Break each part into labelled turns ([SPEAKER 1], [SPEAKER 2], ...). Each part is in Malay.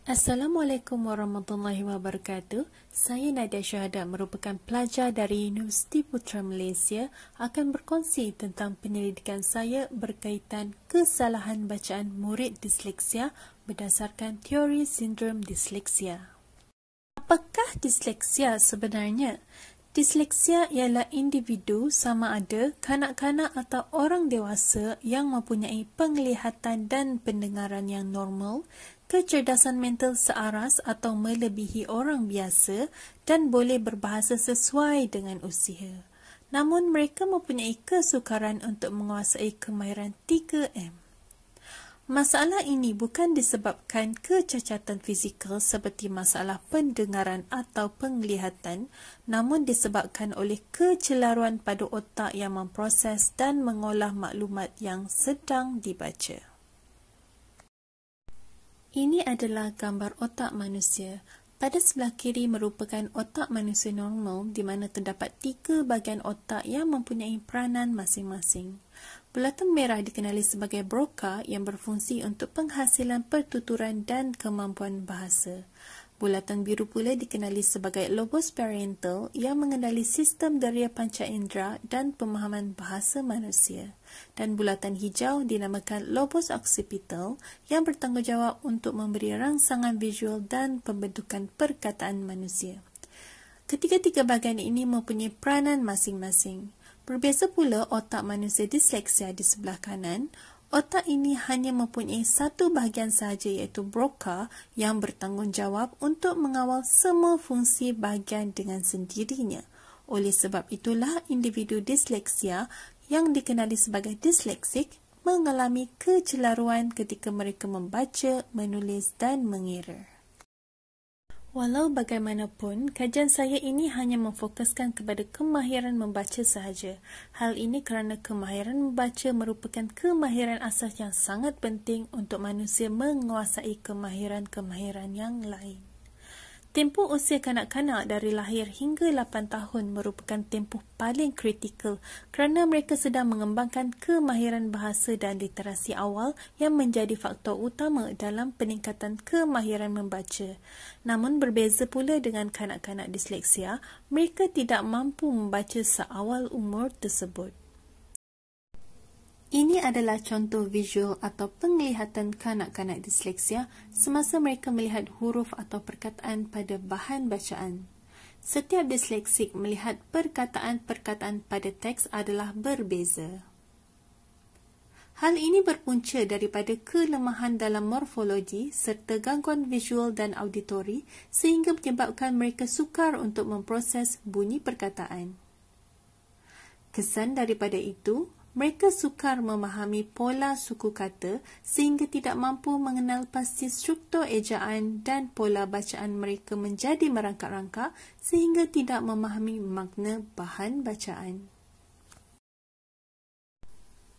[SPEAKER 1] Assalamualaikum warahmatullahi wabarakatuh. Saya Nadia Syahada merupakan pelajar dari Universiti Putra Malaysia akan berkongsi tentang penyelidikan saya berkaitan kesalahan bacaan murid disleksia berdasarkan teori sindrom disleksia. Apakah disleksia sebenarnya? Disleksia ialah individu sama ada kanak-kanak atau orang dewasa yang mempunyai penglihatan dan pendengaran yang normal, kecerdasan mental searas atau melebihi orang biasa dan boleh berbahasa sesuai dengan usia. Namun mereka mempunyai kesukaran untuk menguasai kemahiran 3M. Masalah ini bukan disebabkan kecacatan fizikal seperti masalah pendengaran atau penglihatan, namun disebabkan oleh kecelaruan pada otak yang memproses dan mengolah maklumat yang sedang dibaca. Ini adalah gambar otak manusia. Pada sebelah kiri merupakan otak manusia normal di mana terdapat 3 bahagian otak yang mempunyai peranan masing-masing. Bulatan merah dikenali sebagai Broca yang berfungsi untuk penghasilan pertuturan dan kemampuan bahasa. Bulatan biru pula dikenali sebagai lobus parietal yang mengendali sistem deria panca indera dan pemahaman bahasa manusia. Dan bulatan hijau dinamakan lobus occipital yang bertanggungjawab untuk memberi rangsangan visual dan pembentukan perkataan manusia. Ketiga-tiga bahagian ini mempunyai peranan masing-masing. Berbeza pula otak manusia disleksia di sebelah kanan. Otak ini hanya mempunyai satu bahagian sahaja iaitu Broca yang bertanggungjawab untuk mengawal semua fungsi bahagian dengan sendirinya. Oleh sebab itulah individu disleksia yang dikenali sebagai disleksik mengalami kecelaruan ketika mereka membaca, menulis dan mengira. Walau bagaimanapun, kajian saya ini hanya memfokuskan kepada kemahiran membaca sahaja. Hal ini kerana kemahiran membaca merupakan kemahiran asas yang sangat penting untuk manusia menguasai kemahiran-kemahiran yang lain. Tempoh usia kanak-kanak dari lahir hingga 8 tahun merupakan tempoh paling kritikal kerana mereka sedang mengembangkan kemahiran bahasa dan literasi awal yang menjadi faktor utama dalam peningkatan kemahiran membaca. Namun berbeza pula dengan kanak-kanak disleksia, mereka tidak mampu membaca seawal umur tersebut. Ini adalah contoh visual atau penglihatan kanak-kanak disleksia semasa mereka melihat huruf atau perkataan pada bahan bacaan. Setiap disleksik melihat perkataan-perkataan pada teks adalah berbeza. Hal ini berpunca daripada kelemahan dalam morfologi serta gangguan visual dan auditori sehingga menyebabkan mereka sukar untuk memproses bunyi perkataan. Kesan daripada itu, mereka sukar memahami pola suku kata sehingga tidak mampu mengenal pasti struktur ejaan dan pola bacaan mereka menjadi merangkak-rangkak sehingga tidak memahami makna bahan bacaan.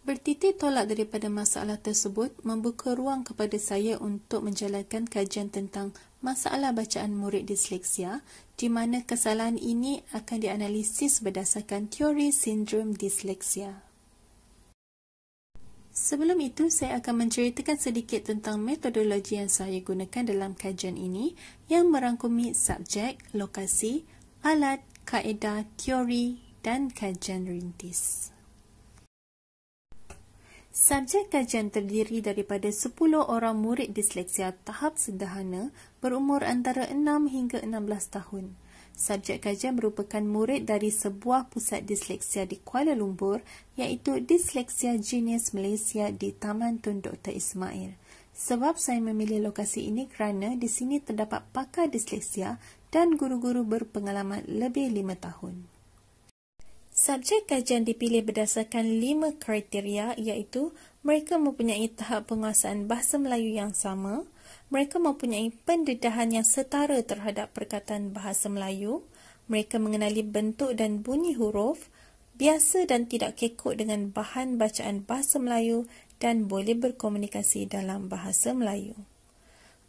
[SPEAKER 1] Bertitik tolak daripada masalah tersebut membuka ruang kepada saya untuk menjalankan kajian tentang masalah bacaan murid disleksia di mana kesalahan ini akan dianalisis berdasarkan teori sindrom disleksia. Sebelum itu, saya akan menceritakan sedikit tentang metodologi yang saya gunakan dalam kajian ini yang merangkumi subjek, lokasi, alat, kaedah, teori dan kajian rintis. Subjek kajian terdiri daripada 10 orang murid disleksia tahap sederhana berumur antara 6 hingga 16 tahun. Subjek kajian merupakan murid dari sebuah pusat disleksia di Kuala Lumpur iaitu Dyslexia Genius Malaysia di Taman Tun Dr. Ismail. Sebab saya memilih lokasi ini kerana di sini terdapat pakar disleksia dan guru-guru berpengalaman lebih 5 tahun. Subjek kajian dipilih berdasarkan 5 kriteria iaitu mereka mempunyai tahap penguasaan bahasa Melayu yang sama, mereka mempunyai pendedahan yang setara terhadap perkataan bahasa Melayu, mereka mengenali bentuk dan bunyi huruf, biasa dan tidak kekok dengan bahan bacaan bahasa Melayu dan boleh berkomunikasi dalam bahasa Melayu.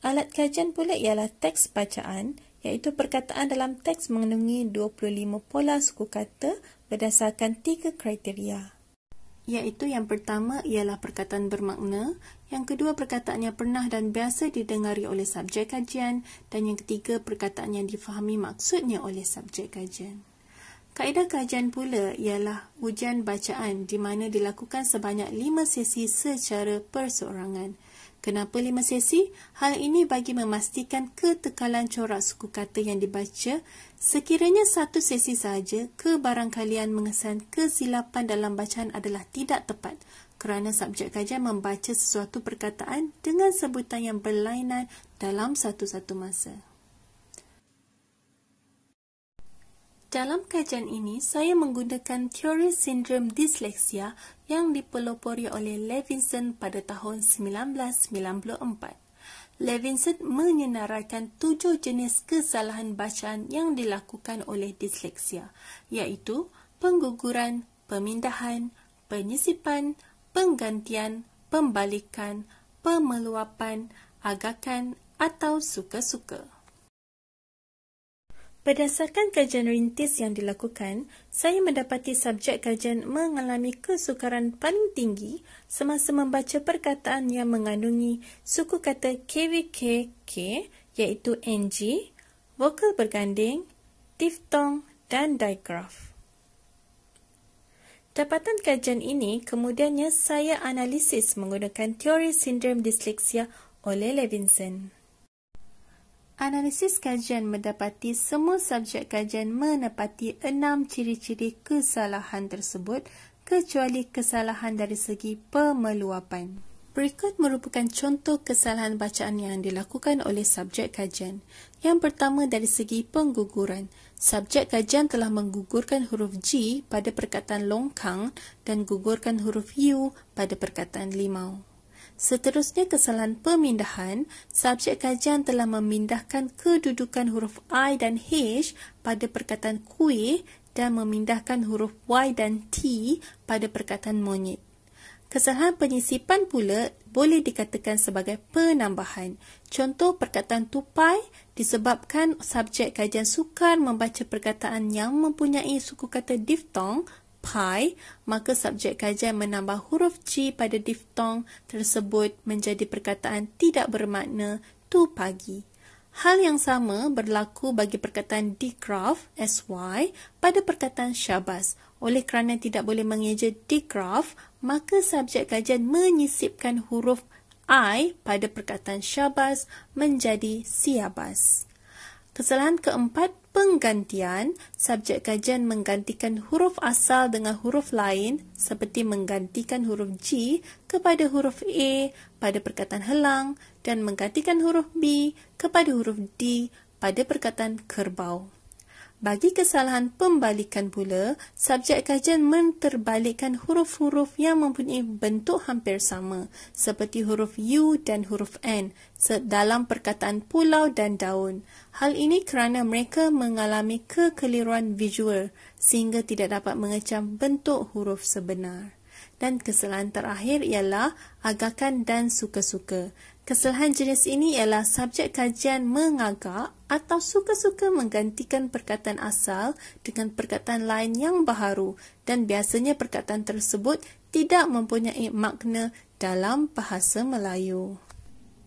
[SPEAKER 1] Alat kajian pula ialah teks bacaan, iaitu perkataan dalam teks mengandungi 25 pola suku kata berdasarkan 3 kriteria. iaitu yang pertama ialah perkataan bermakna, yang kedua perkataan yang pernah dan biasa didengari oleh subjek kajian, dan yang ketiga perkataan yang difahami maksudnya oleh subjek kajian. Kaedah kajian pula ialah ujian bacaan di mana dilakukan sebanyak 5 sesi secara perseorangan. Kenapa 5 sesi? Hal ini bagi memastikan ketekalan corak suku kata yang dibaca. Sekiranya satu sesi sahaja, kebarangkalian mengesan kesilapan dalam bacaan adalah tidak tepat kerana subjek kajian membaca sesuatu perkataan dengan sebutan yang berlainan dalam satu-satu masa. Dalam kajian ini, saya menggunakan teori sindrom disleksia yang dipelopori oleh Levinson pada tahun 1994. Levinson menyenaraikan 7 jenis kesalahan bacaan yang dilakukan oleh disleksia, iaitu pengguguran, pemindahan, penyisipan, penggantian, pembalikan, pemeluapan, agakan atau suka-suka. Berdasarkan kajian rintis yang dilakukan, saya mendapati subjek kajian mengalami kesukaran paling tinggi semasa membaca perkataan yang mengandungi suku kata KVKK iaitu NG, vokal berganding, diftong dan digraf. Dapatan kajian ini kemudiannya saya analisis menggunakan teori sindrom disleksia oleh Levinson. Analisis kajian mendapati semua subjek kajian menepati 6 ciri-ciri kesalahan tersebut kecuali kesalahan dari segi pemeluapan. Berikut merupakan contoh kesalahan bacaan yang dilakukan oleh subjek kajian. Yang pertama dari segi pengguguran. Subjek kajian telah menggugurkan huruf G pada perkataan longkang dan gugurkan huruf U pada perkataan limau. Seterusnya kesalahan pemindahan, subjek kajian telah memindahkan kedudukan huruf I dan H pada perkataan kuih dan memindahkan huruf Y dan T pada perkataan monyet. Kesalahan penyisipan pula boleh dikatakan sebagai penambahan. Contoh perkataan tupai disebabkan subjek kajian sukar membaca perkataan yang mempunyai suku kata diftong, pai, maka subjek kajian menambah huruf G pada diftong tersebut menjadi perkataan tidak bermakna tu pagi. Hal yang sama berlaku bagi perkataan digraf, SY, pada perkataan syabas. Oleh kerana tidak boleh mengeja digraf, maka subjek kajian menyisipkan huruf I pada perkataan syabas menjadi siabas. Kesalahan keempat, penggantian. Subjek kajian menggantikan huruf asal dengan huruf lain seperti menggantikan huruf G kepada huruf A pada perkataan helang dan menggantikan huruf B kepada huruf D pada perkataan kerbau. Bagi kesalahan pembalikan pula, subjek kajian menterbalikkan huruf-huruf yang mempunyai bentuk hampir sama seperti huruf U dan huruf N dalam perkataan pulau dan daun. Hal ini kerana mereka mengalami kekeliruan visual sehingga tidak dapat mengecam bentuk huruf sebenar. Dan kesalahan terakhir ialah agakan dan suka-suka. Kesalahan jenis ini ialah subjek kajian mengagak atau suka-suka menggantikan perkataan asal dengan perkataan lain yang baharu dan biasanya perkataan tersebut tidak mempunyai makna dalam bahasa Melayu.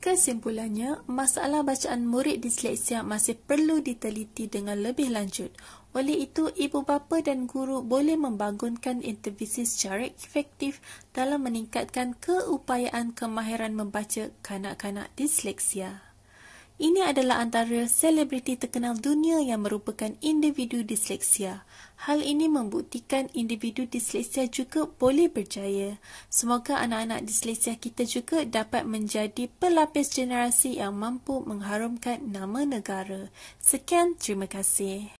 [SPEAKER 1] Kesimpulannya, masalah bacaan murid disleksia masih perlu diteliti dengan lebih lanjut. Oleh itu, ibu bapa dan guru boleh membangunkan intervisi secara efektif dalam meningkatkan keupayaan kemahiran membaca kanak-kanak disleksia. Ini adalah antara selebriti terkenal dunia yang merupakan individu disleksia. Hal ini membuktikan individu disleksia juga boleh berjaya. Semoga anak-anak disleksia kita juga dapat menjadi pelapis generasi yang mampu mengharumkan nama negara. Sekian, terima kasih.